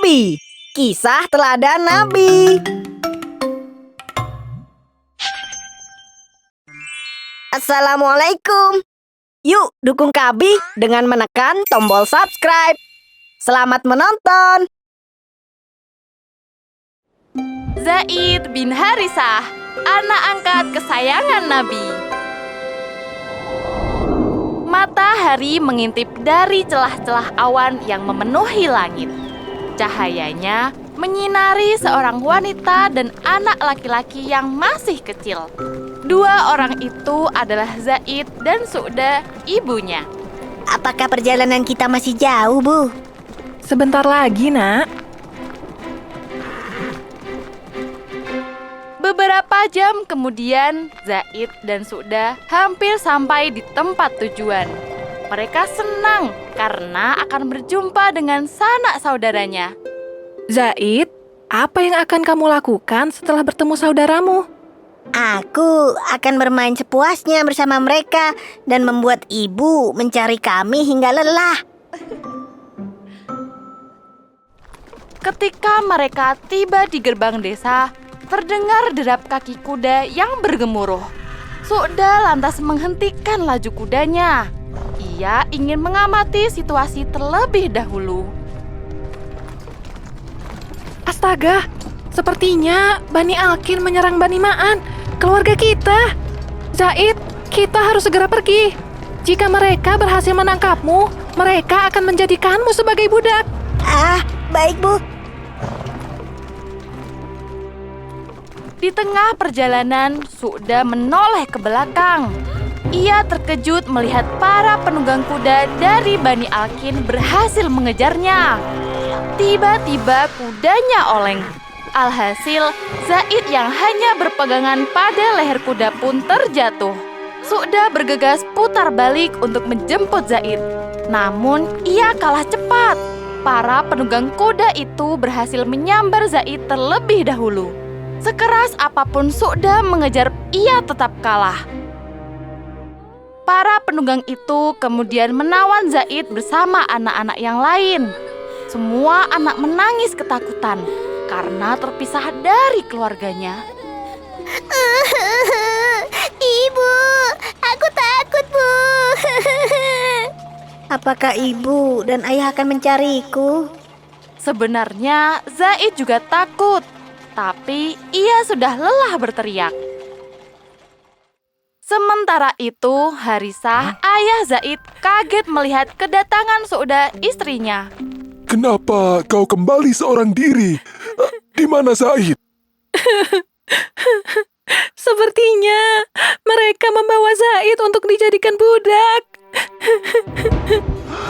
Nabi. Kisah teladan Nabi. Assalamualaikum. Yuk dukung Kabi dengan menekan tombol subscribe. Selamat menonton. Zaid bin Harisah, anak angkat kesayangan Nabi. Matahari mengintip dari celah-celah awan yang memenuhi langit. Cahayanya menyinari seorang wanita dan anak laki-laki yang masih kecil. Dua orang itu adalah Zaid dan Su'da, ibunya. Apakah perjalanan kita masih jauh, Bu? Sebentar lagi, Nak. Beberapa jam kemudian, Zaid dan Su'da hampir sampai di tempat tujuan. Mereka senang karena akan berjumpa dengan sanak saudaranya. Zaid, apa yang akan kamu lakukan setelah bertemu saudaramu? Aku akan bermain sepuasnya bersama mereka dan membuat ibu mencari kami hingga lelah. Ketika mereka tiba di gerbang desa, terdengar derap kaki kuda yang bergemuruh. Su'da lantas menghentikan laju kudanya. Ia ingin mengamati situasi terlebih dahulu. Astaga, sepertinya Bani Alkin menyerang Bani Ma'an, keluarga kita. Zaid, kita harus segera pergi. Jika mereka berhasil menangkapmu, mereka akan menjadikanmu sebagai budak. Baik, Bu. Di tengah perjalanan, Su'da menoleh ke belakang. Ia terkejut melihat para penunggang kuda dari Bani Alkin berhasil mengejarnya. Tiba-tiba kudanya oleng. Alhasil, Zaid yang hanya berpegangan pada leher kuda pun terjatuh. Su'da bergegas putar balik untuk menjemput Zaid. Namun, ia kalah cepat. Para penunggang kuda itu berhasil menyambar Zaid terlebih dahulu. Sekeras apapun Su'da mengejar, ia tetap kalah. Para penunggang itu kemudian menawan Zaid bersama anak-anak yang lain. Semua anak menangis ketakutan karena terpisah dari keluarganya. Ibu, aku takut, Bu. Apakah ibu dan ayah akan mencariku? Sebenarnya Zaid juga takut, tapi ia sudah lelah berteriak. Sementara itu, Harisah, ayah Zaid, kaget melihat kedatangan Su'da, istrinya. Kenapa kau kembali seorang diri? Di mana Zaid? Sepertinya mereka membawa Zaid untuk dijadikan budak.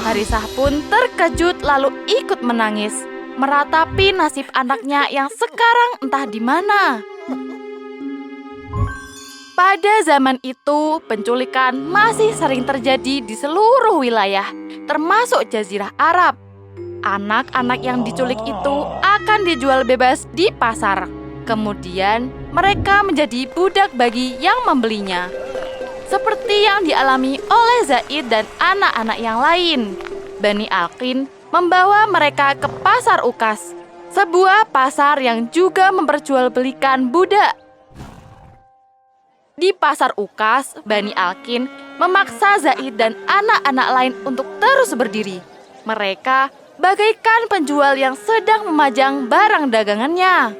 Harisah pun terkejut lalu ikut menangis, meratapi nasib anaknya yang sekarang entah di mana. Pada zaman itu, penculikan masih sering terjadi di seluruh wilayah, termasuk Jazirah Arab. Anak-anak yang diculik itu akan dijual bebas di pasar. Kemudian, mereka menjadi budak bagi yang membelinya. Seperti yang dialami oleh Zaid dan anak-anak yang lain. Bani Alkin membawa mereka ke Pasar Ukas, sebuah pasar yang juga memperjualbelikan budak. Di Pasar Ukas, Bani Alkin memaksa Zaid dan anak-anak lain untuk terus berdiri. Mereka bagaikan penjual yang sedang memajang barang dagangannya.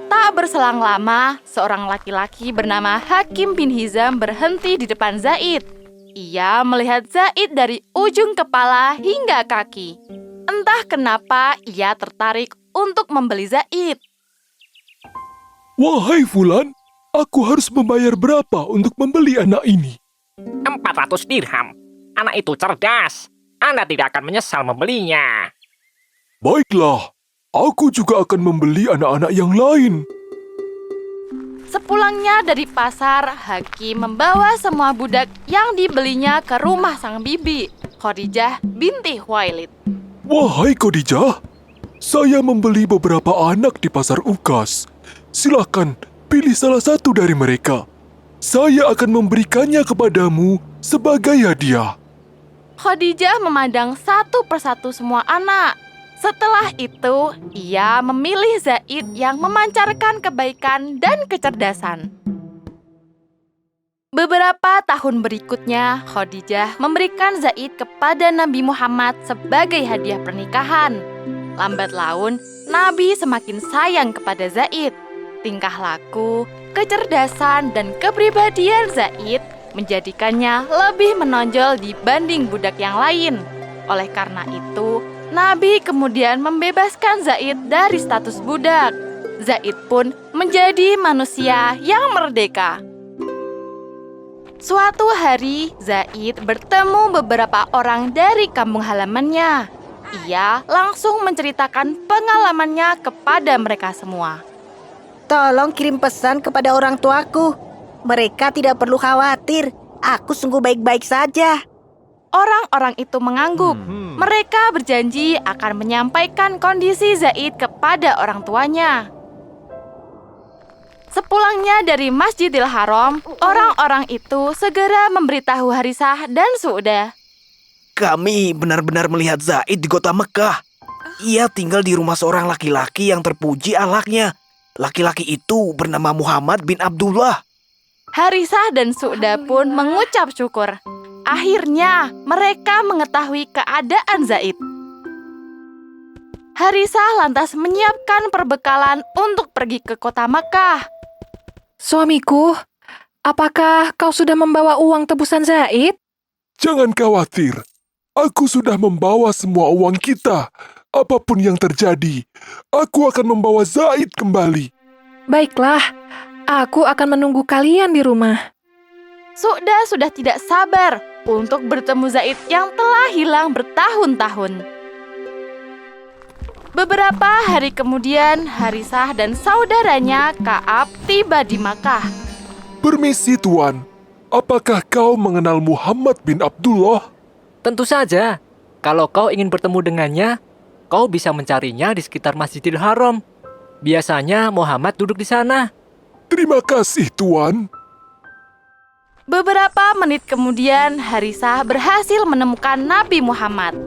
Tak berselang lama, seorang laki-laki bernama Hakim bin Hizam berhenti di depan Zaid. Ia melihat Zaid dari ujung kepala hingga kaki. Entah kenapa ia tertarik untuk membeli Zaid. Wahai Fulan, aku harus membayar berapa untuk membeli anak ini? 400 dirham. Anak itu cerdas. Anda tidak akan menyesal membelinya. Baiklah, aku juga akan membeli anak-anak yang lain. Sepulangnya dari pasar, Hakim membawa semua budak yang dibelinya ke rumah sang bibi, Khadijah binti Khuwailid. Wahai Khadijah, saya membeli beberapa anak di Pasar Ukas. Silakan pilih salah satu dari mereka. Saya akan memberikannya kepadamu sebagai hadiah. Khadijah memandang satu persatu semua anak. Setelah itu, ia memilih Zaid yang memancarkan kebaikan dan kecerdasan. Beberapa tahun berikutnya, Khadijah memberikan Zaid kepada Nabi Muhammad sebagai hadiah pernikahan. Lambat laun, Nabi semakin sayang kepada Zaid. Tingkah laku, kecerdasan, dan kepribadian Zaid menjadikannya lebih menonjol dibanding budak yang lain. Oleh karena itu, Nabi kemudian membebaskan Zaid dari status budak. Zaid pun menjadi manusia yang merdeka. Suatu hari, Zaid bertemu beberapa orang dari kampung halamannya. Ia langsung menceritakan pengalamannya kepada mereka semua. Tolong kirim pesan kepada orang tuaku. Mereka tidak perlu khawatir. Aku sungguh baik-baik saja. Orang-orang itu mengangguk. Mereka berjanji akan menyampaikan kondisi Zaid kepada orang tuanya. Sepulangnya dari Masjidil Haram, orang-orang itu segera memberitahu Harisah dan Su'dah. Kami benar-benar melihat Zaid di kota Mekah. Ia tinggal di rumah seorang laki-laki yang terpuji akhlaknya. Laki-laki itu bernama Muhammad bin Abdullah. Harisah dan Su'dah pun mengucap syukur. Akhirnya mereka mengetahui keadaan Zaid. Harisah lantas menyiapkan perbekalan untuk pergi ke kota Makkah. Suamiku, apakah kau sudah membawa uang tebusan Zaid? Jangan khawatir, aku sudah membawa semua uang kita. Apapun yang terjadi, aku akan membawa Zaid kembali. Baiklah, aku akan menunggu kalian di rumah. Su'dah sudah tidak sabar untuk bertemu Zaid yang telah hilang bertahun-tahun. Beberapa hari kemudian, Harisah dan saudaranya Ka'ab tiba di Makkah. Permisi Tuan, apakah kau mengenal Muhammad bin Abdullah? Tentu saja, kalau kau ingin bertemu dengannya, kau bisa mencarinya di sekitar Masjidil Haram. Biasanya Muhammad duduk di sana. Terima kasih Tuan. Beberapa menit kemudian, Harisah berhasil menemukan Nabi Muhammad.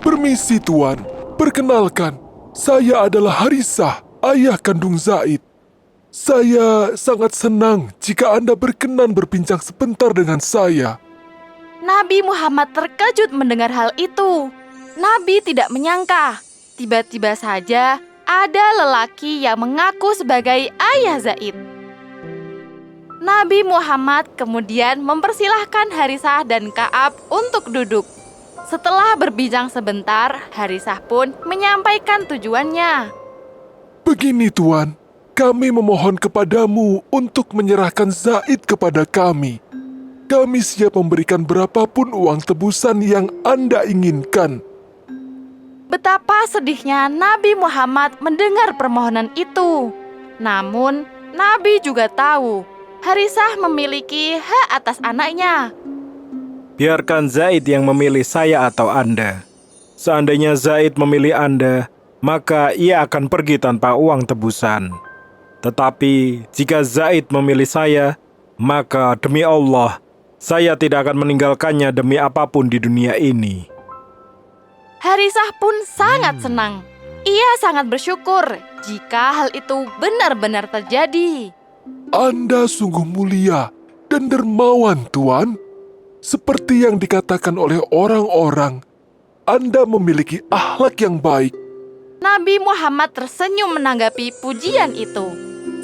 Permisi Tuan, perkenalkan, saya adalah Harisah, ayah kandung Zaid. Saya sangat senang jika Anda berkenan berbincang sebentar dengan saya. Nabi Muhammad terkejut mendengar hal itu. Nabi tidak menyangka, tiba-tiba saja ada lelaki yang mengaku sebagai ayah Zaid. Nabi Muhammad kemudian mempersilahkan Harisah dan Ka'ab untuk duduk. Setelah berbincang sebentar, Harisah pun menyampaikan tujuannya. Begini Tuan, kami memohon kepadamu untuk menyerahkan Zaid kepada kami. Kami siap memberikan berapapun uang tebusan yang Anda inginkan. Betapa sedihnya Nabi Muhammad mendengar permohonan itu. Namun, Nabi juga tahu Harisah memiliki hak atas anaknya. Biarkan Zaid yang memilih saya atau Anda. Seandainya Zaid memilih Anda, maka ia akan pergi tanpa uang tebusan. Tetapi jika Zaid memilih saya, maka demi Allah, saya tidak akan meninggalkannya demi apapun di dunia ini. Harisah pun sangat senang. Ia sangat bersyukur jika hal itu benar-benar terjadi. Anda sungguh mulia dan dermawan, Tuan. Seperti yang dikatakan oleh orang-orang, Anda memiliki akhlak yang baik. Nabi Muhammad tersenyum menanggapi pujian itu.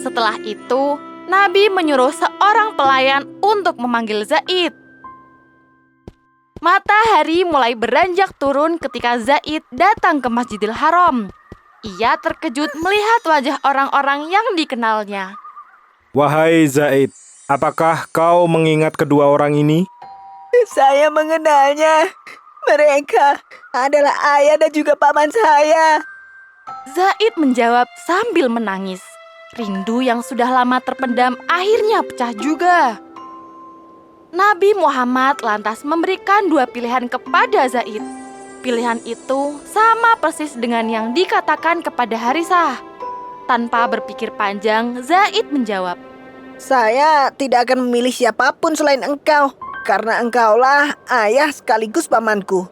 Setelah itu, Nabi menyuruh seorang pelayan untuk memanggil Zaid. Matahari mulai beranjak turun ketika Zaid datang ke Masjidil Haram. Ia terkejut melihat wajah orang-orang yang dikenalnya. Wahai Zaid, apakah kau mengingat kedua orang ini? Saya mengenalnya. Mereka adalah ayah dan juga paman saya. Zaid menjawab sambil menangis. Rindu yang sudah lama terpendam akhirnya pecah juga. Nabi Muhammad lantas memberikan dua pilihan kepada Zaid. Pilihan itu sama persis dengan yang dikatakan kepada Harisah. Tanpa berpikir panjang, Zaid menjawab, Saya tidak akan memilih siapapun selain engkau, karena engkaulah ayah sekaligus pamanku.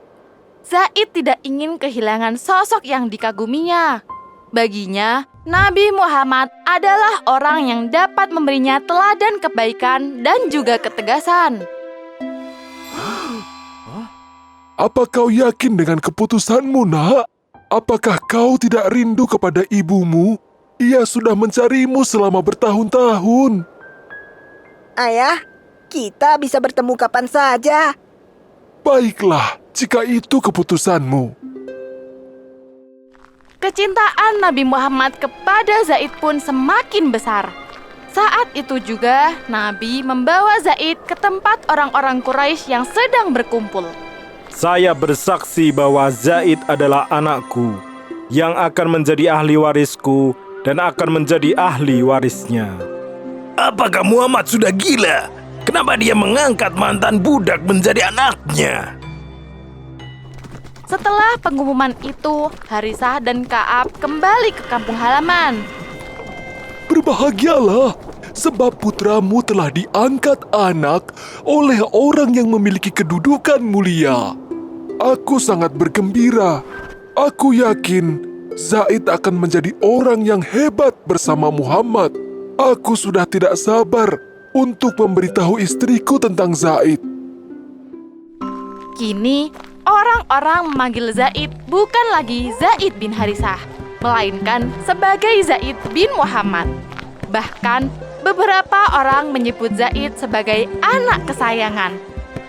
Zaid tidak ingin kehilangan sosok yang dikaguminya. Baginya, Nabi Muhammad adalah orang yang dapat memberinya teladan kebaikan dan juga ketegasan. Apa kau yakin dengan keputusanmu, nak? Apakah kau tidak rindu kepada ibumu? Ia sudah mencarimu selama bertahun-tahun. Ayah, kita bisa bertemu kapan saja. Baiklah, jika itu keputusanmu. Kecintaan Nabi Muhammad kepada Zaid pun semakin besar. Saat itu juga, Nabi membawa Zaid ke tempat orang-orang Quraisy yang sedang berkumpul. Saya bersaksi bahwa Zaid adalah anakku yang akan menjadi ahli warisku dan akan menjadi ahli warisnya. Apakah Muhammad sudah gila? Kenapa dia mengangkat mantan budak menjadi anaknya? Setelah pengumuman itu, Harisah dan Ka'ab kembali ke kampung halaman. Berbahagialah, sebab putramu telah diangkat anak oleh orang yang memiliki kedudukan mulia. Aku sangat bergembira. Aku yakin Zaid akan menjadi orang yang hebat bersama Muhammad. Aku sudah tidak sabar untuk memberitahu istriku tentang Zaid. Kini, orang-orang memanggil Zaid bukan lagi Zaid bin Harisah, melainkan sebagai Zaid bin Muhammad. Bahkan, beberapa orang menyebut Zaid sebagai anak kesayangan,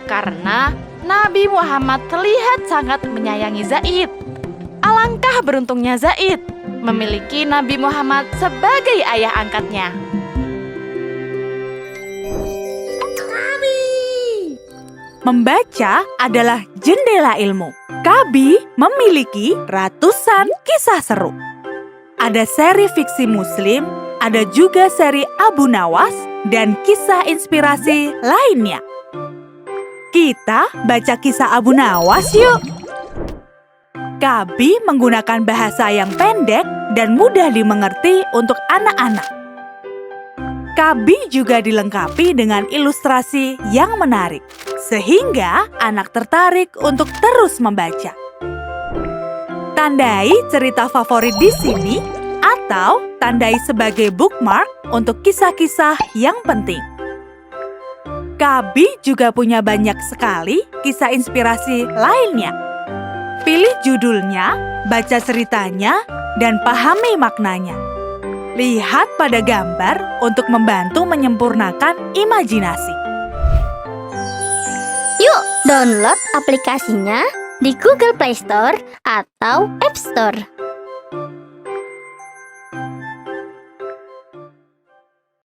karena Nabi Muhammad terlihat sangat menyayangi Zaid. Alangkah beruntungnya Zaid memiliki Nabi Muhammad sebagai ayah angkatnya. Membaca adalah jendela ilmu. Kabi memiliki ratusan kisah seru. Ada seri fiksi Muslim, ada juga seri Abu Nawas, dan kisah inspirasi lainnya. Kita baca kisah Abu Nawas yuk! Kabi menggunakan bahasa yang pendek dan mudah dimengerti untuk anak-anak. Kabi juga dilengkapi dengan ilustrasi yang menarik, sehingga anak tertarik untuk terus membaca. Tandai cerita favorit di sini, atau tandai sebagai bookmark untuk kisah-kisah yang penting. Kabi juga punya banyak sekali kisah inspirasi lainnya. Pilih judulnya, baca ceritanya, dan pahami maknanya. Lihat pada gambar untuk membantu menyempurnakan imajinasi. Yuk, download aplikasinya di Google Play Store atau App Store.